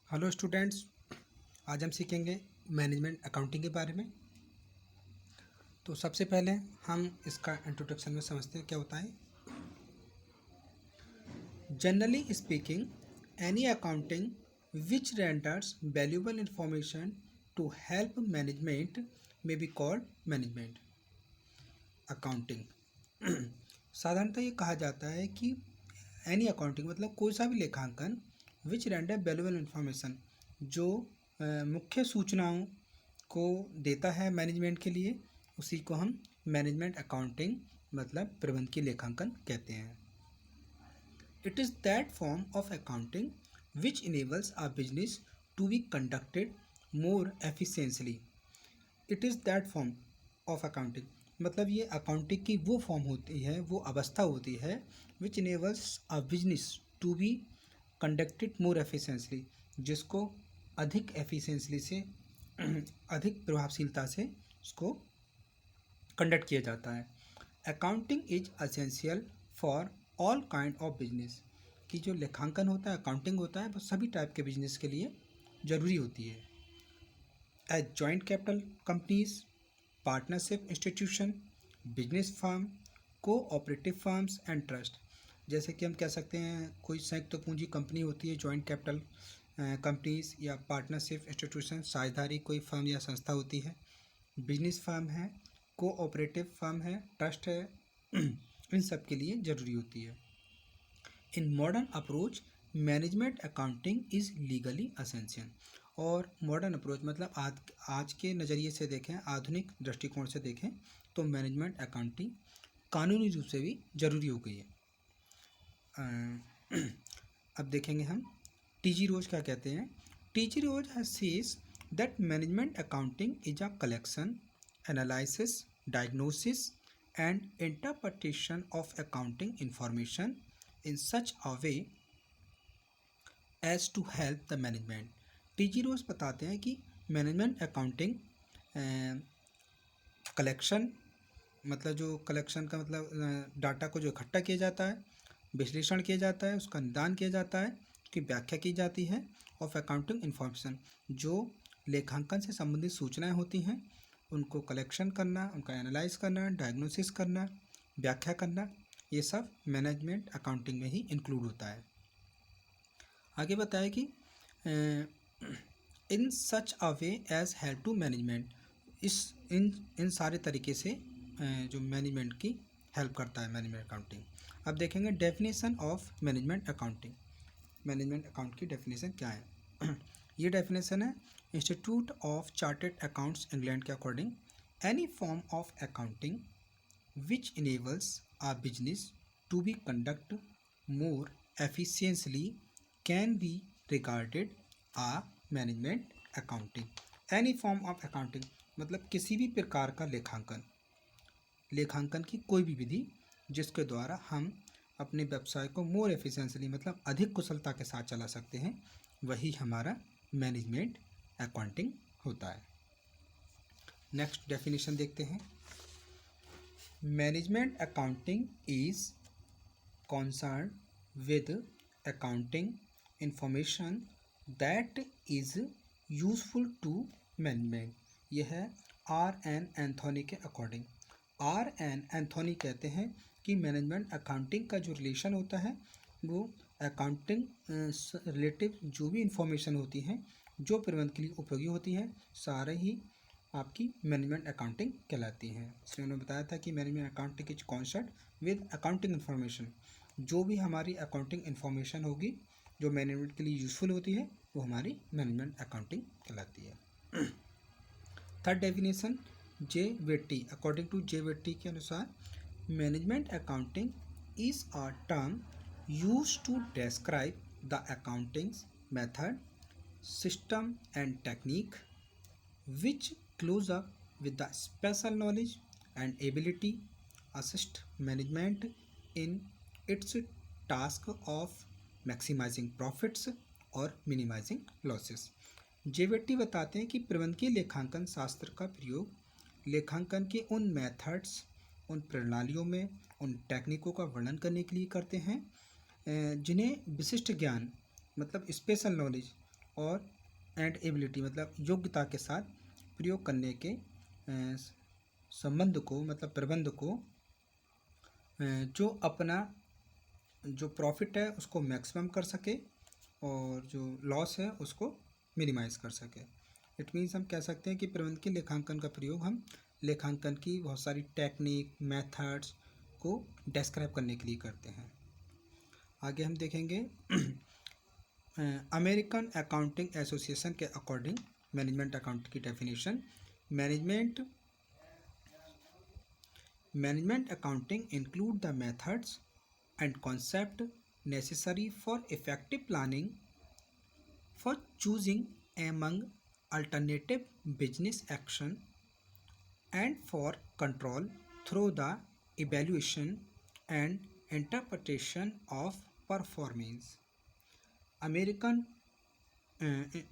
Hello students. आज हम सीखेंगे मैनेजमेंट अकाउंटिंग के बारे में। तो सबसे पहले हम इसका इंट्रोडक्शन में समझते हैं क्या होता है। Generally speaking, any accounting which renders valuable information to help management may be called management accounting. साधारणतः ये कहा जाता है कि एनी अकाउंटिंग मतलब कोई सा भी लेखांकन विच रेंडर वैल्यूएबल इंफॉर्मेशन जो मुख्य सूचनाओं को देता है मैनेजमेंट के लिए, उसी को हम मैनेजमेंट अकाउंटिंग मतलब प्रबंधकीय लेखांकन कहते हैं। It is that form of accounting which enables a business to be conducted more efficiently. It is that form of accounting मतलब ये अकाउंटिंग की वो फॉर्म होती है, वो अवस्था होती है which enables a business to be conducted more efficiently, जिसको अधिक एफिशिएंटली से अधिक प्रभावशीलता से उसको कंडक्ट किया जाता है। Accounting is essential for all kind of business, कि जो लेखांकन होता है, अकाउंटिंग होता है, वो सभी टाइप के बिजनेस के लिए ज़रूरी होती है। As joint capital companies, partnership institution, business firm, cooperative firms and trust. जैसे कि हम कह सकते हैं कोई संयुक्त पूंजी कंपनी होती है, जॉइंट कैपिटल कंपनीज या पार्टनरशिप इंस्टीट्यूशन, साझेदारी कोई फर्म या संस्था होती है, बिजनेस फर्म है, कोऑपरेटिव फर्म है, ट्रस्ट है, इन सब के लिए ज़रूरी होती है। In modern approach management accounting is legally essential. और मॉडर्न अप्रोच मतलब आज के नज़रिए से देखें, आधुनिक दृष्टिकोण से देखें तो मैनेजमेंट अकाउंटिंग कानूनी रूप से भी ज़रूरी हो गई है। अब देखेंगे हम टीजी रोज क्या कहते हैं। T G Rose says that management accounting is a collection, analysis, diagnosis and interpretation of accounting information in such a way as to help the management। T G Rose बताते हैं कि मैनेजमेंट अकाउंटिंग कलेक्शन मतलब जो collection का मतलब data को जो इकट्ठा किया जाता है, विश्लेषण किया जाता है, उसका निदान किया जाता है, उसकी व्याख्या की जाती है। ऑफ अकाउंटिंग इन्फॉर्मेशन, जो लेखांकन से संबंधित सूचनाएं होती हैं उनको कलेक्शन करना, उनका एनालाइज करना, डायग्नोसिस करना, व्याख्या करना, ये सब मैनेजमेंट अकाउंटिंग में ही इंक्लूड होता है। आगे बताया कि in such a way as help to management, इन सारे तरीके से जो मैनेजमेंट की हेल्प करता है मैनेजमेंट अकाउंटिंग। अब देखेंगे definition of management accounting. Management account की डेफिनेशन क्या है। ये डेफिनेशन है institute of chartered accounts England के according, any form of accounting which enables a business to be conduct more efficiently can be regarded a management accounting। any form of accounting मतलब किसी भी प्रकार का लेखांकन, लेखांकन की कोई भी विधि जिसके द्वारा हम अपने व्यवसाय को मोर एफिशिएंटली मतलब अधिक कुशलता के साथ चला सकते हैं, वही हमारा मैनेजमेंट अकाउंटिंग होता है। नेक्स्ट डेफिनेशन देखते हैं। Management accounting is concerned with accounting information that is useful to management। यह है आर एन एंथोनी के अकॉर्डिंग। आर एन एंथोनी कहते हैं कि मैनेजमेंट अकाउंटिंग का जो रिलेशन होता है वो अकाउंटिंग रिलेटिव जो भी इंफॉर्मेशन होती हैं जो प्रबंधन के लिए उपयोगी होती हैं, सारे ही आपकी मैनेजमेंट अकाउंटिंग कहलाती है। इसलिए उन्होंने बताया था कि management accounting is concept with accounting information, जो भी हमारी अकाउंटिंग इन्फॉर्मेशन होगी जो मैनेजमेंट के लिए यूजफुल होती है वो हमारी मैनेजमेंट अकाउंटिंग कहलाती है। Third definition J Batty, according to J Batty के अनुसार management accounting is a term use to describe the accounting method, system and technique which close up with the special knowledge and ability assist management in its task of maximizing profits और minimizing losses। जेवेटी बताते हैं कि प्रबंधकीय लेखांकन शास्त्र का प्रयोग लेखांकन के उन मेथड्स, उन प्रणालियों में, उन टेक्निकों का वर्णन करने के लिए करते हैं जिन्हें विशिष्ट ज्ञान मतलब स्पेशल नॉलेज और एंड एबिलिटी मतलब योग्यता के साथ प्रयोग करने के संबंध को मतलब प्रबंध को जो अपना जो प्रॉफिट है उसको मैक्सिमम कर सके और जो लॉस है उसको मिनिमाइज़ कर सके। इट मीन्स हम कह सकते हैं कि प्रबंधकीय लेखांकन का प्रयोग हम लेखांकन की बहुत सारी टेक्निक मेथड्स को डिस्क्राइब करने के लिए करते हैं। आगे हम देखेंगे अमेरिकन अकाउंटिंग एसोसिएशन के अकॉर्डिंग मैनेजमेंट अकाउंट की definition management accounting include the methods and concept necessary for effective planning, for choosing among alternative business action, and for control through the evaluation and interpretation of performance. American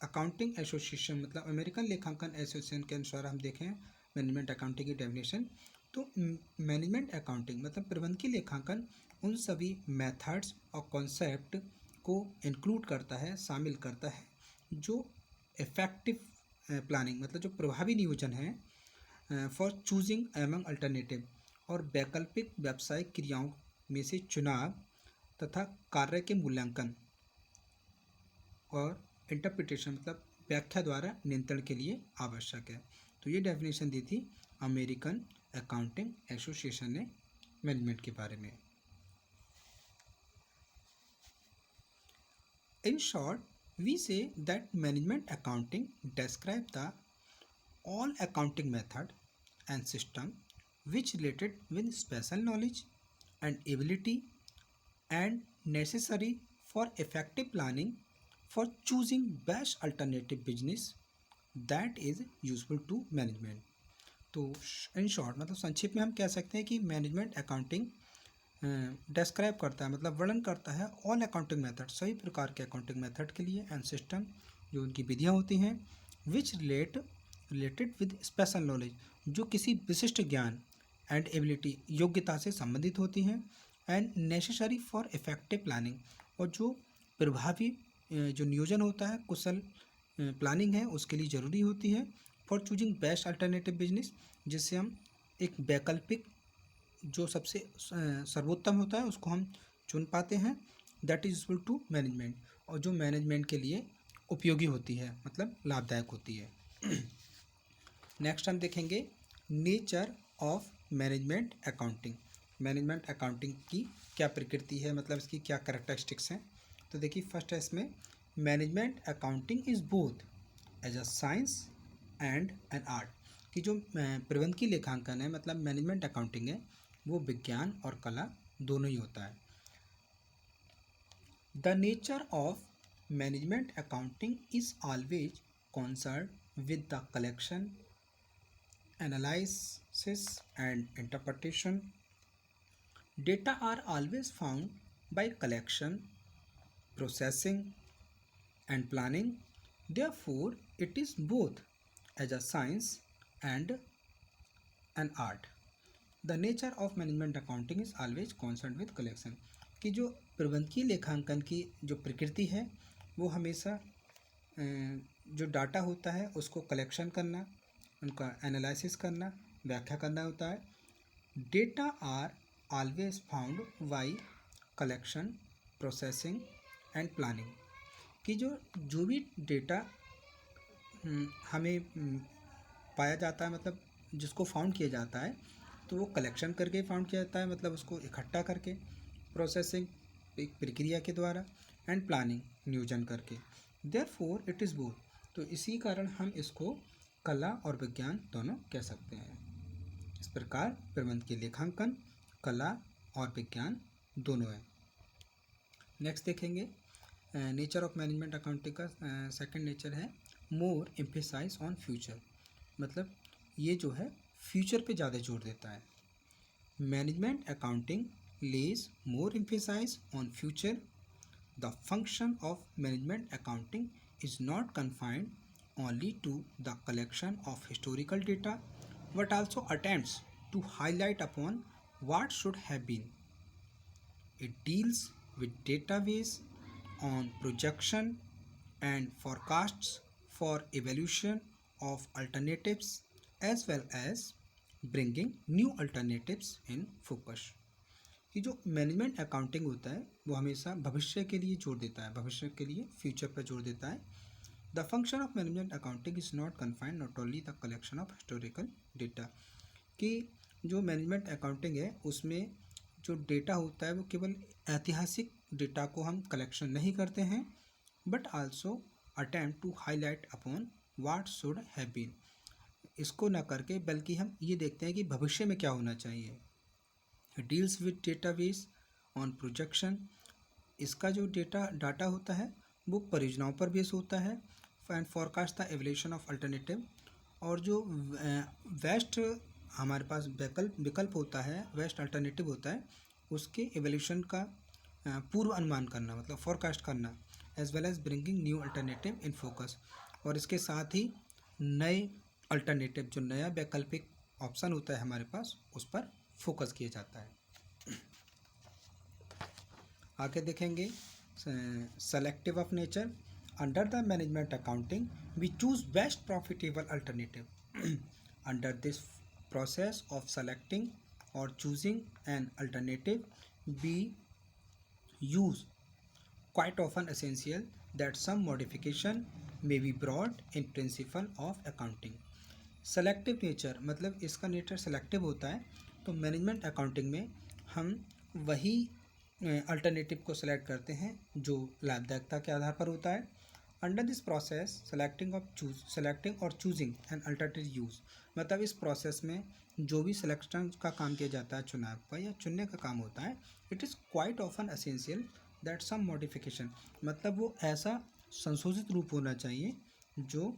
accounting association मतलब American लेखांकन association के अनुसार हम देखें management accounting की definition तो management accounting मतलब प्रबंधकीय लेखांकन उन सभी मेथड्स और कॉन्सेप्ट को इंक्लूड करता है शामिल करता है जो इफ़ेक्टिव प्लानिंग मतलब जो प्रभावी नियोजन है फॉर चूजिंग एमंग अल्टरनेटिव और वैकल्पिक व्यावसायिक क्रियाओं में से चुनाव तथा कार्य के मूल्यांकन और इंटरप्रिटेशन मतलब व्याख्या द्वारा नियंत्रण के लिए आवश्यक है। तो ये डेफिनेशन दी थी अमेरिकन अकाउंटिंग एसोसिएशन ने मैनेजमेंट के बारे में। In short, we say that management accounting describe the all accounting method and system which related with special knowledge and ability and necessary for effective planning for choosing best alternative business that is useful to management। तो in short मतलब संक्षिप्त में हम कह सकते हैं कि management accounting describe करता है मतलब वर्णन करता है ऑल अकाउंटिंग मेथड सभी प्रकार के अकाउंटिंग मेथड के लिए एंड सिस्टम जो उनकी विधियाँ होती हैं विच रिलेटेड विद स्पेशल नॉलेज जो किसी विशिष्ट ज्ञान एंड एबिलिटी योग्यता से संबंधित होती हैं and necessary for effective planning और जो प्रभावी जो नियोजन होता है कुशल प्लानिंग है उसके लिए ज़रूरी होती है for choosing best alternative business जिससे हम एक वैकल्पिक जो सबसे सर्वोत्तम होता है उसको हम चुन पाते हैं that is useful to management और जो मैनेजमेंट के लिए उपयोगी होती है मतलब लाभदायक होती है। नेक्स्ट हम देखेंगे नेचर ऑफ मैनेजमेंट अकाउंटिंग की क्या प्रकृति है मतलब इसकी क्या कैरेक्टरिस्टिक्स हैं। तो देखिए फर्स्ट है इसमें management accounting is both as a science and an art कि जो प्रबंधकीय लेखांकन है मतलब मैनेजमेंट अकाउंटिंग है वो विज्ञान और कला दोनों ही होता है। The nature of management accounting is always concern with the collection analysis and interpretation data are always found by collection processing and planning therefore it is both as a science and an art. The nature of management accounting is always concern with collection कि जो प्रबंधकीय लेखांकन की जो प्रकृति है वो हमेशा जो डाटा होता है उसको कलेक्शन करना उनका एनालिसिस करना व्याख्या करना होता है। Data are always found by collection processing and planning कि जो भी डेटा हमें पाया जाता है मतलब जिसको फाउंड किया जाता है तो वो कलेक्शन करके फाउंड किया जाता है मतलब उसको इकट्ठा करके प्रोसेसिंग एक प्रक्रिया के द्वारा एंड प्लानिंग नियोजन करके देयरफॉर इट इज़ बोथ। तो इसी कारण हम इसको कला और विज्ञान दोनों कह सकते हैं। इस प्रकार प्रबंधकीय लेखांकन कला और विज्ञान दोनों है। नेक्स्ट देखेंगे नेचर ऑफ मैनेजमेंट अकाउंटिंग का सेकंड नेचर है मोर एम्फेसाइज ऑन फ्यूचर मतलब ये जो है फ्यूचर पे ज़्यादा जोर देता है। Management accounting lays more emphasize on future. The function of management accounting is not confined only to the collection of historical data but also attempts to highlight upon what should have been. It deals with database on projection and forecasts for evaluation of alternatives as well as bringing new alternatives in focus. कि जो management accounting होता है वो हमेशा भविष्य के लिए जोर देता है, भविष्य के लिए फ्यूचर पर जोर देता है. The function of management accounting is not confined not only the collection of historical data. कि जो मैनेजमेंट अकाउंटिंग है उसमें जो डेटा होता है वो केवल ऐतिहासिक डेटा को हम कलेक्शन नहीं करते हैं, but also attempt to highlight upon what should have been. इसको ना करके बल्कि हम ये देखते हैं कि भविष्य में क्या होना चाहिए. Deals with database on projection. इसका जो डाटा होता है वो परियोजनाओं पर बेस होता है. And forecast the evolution of alternative. और जो वेस्ट हमारे पास विकल्प होता है, वेस्ट अल्टरनेटिव होता है, उसके एवोल्यूशन का पूर्व अनुमान करना, मतलब फॉरकास्ट करना. As well as bringing new alternative in focus. और इसके साथ ही नए अल्टरनेटिव, जो नया वैकल्पिक ऑप्शन होता है हमारे पास, उस पर फोकस किया जाता है. आगे देखेंगे selective of nature. Under the management accounting we choose best profitable alternative. Under this process of selecting or choosing an alternative, we use quite often essential that some modification may be brought in principle of accounting. Selective nature मतलब इसका nature selective होता है. तो management accounting में हम वही alternative को select करते हैं जो लाभदायकता के आधार पर होता है. अंडर दिस प्रोसेस सेलेक्टिंग और चूजिंग एन अल्टरनेटिव यूज. मतलब इस प्रोसेस में जो भी सिलेक्शन का काम किया जाता है, चुनाव का या चुनने का काम होता है, it is quite often essential that some modification. मतलब वो ऐसा संशोधित रूप होना चाहिए जो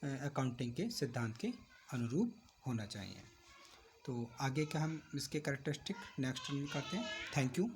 अकाउंटिंग के सिद्धांत के अनुरूप होना चाहिए. तो आगे का हम इसके कैरेक्टरिस्टिक नेक्स्ट करते हैं. Thank you.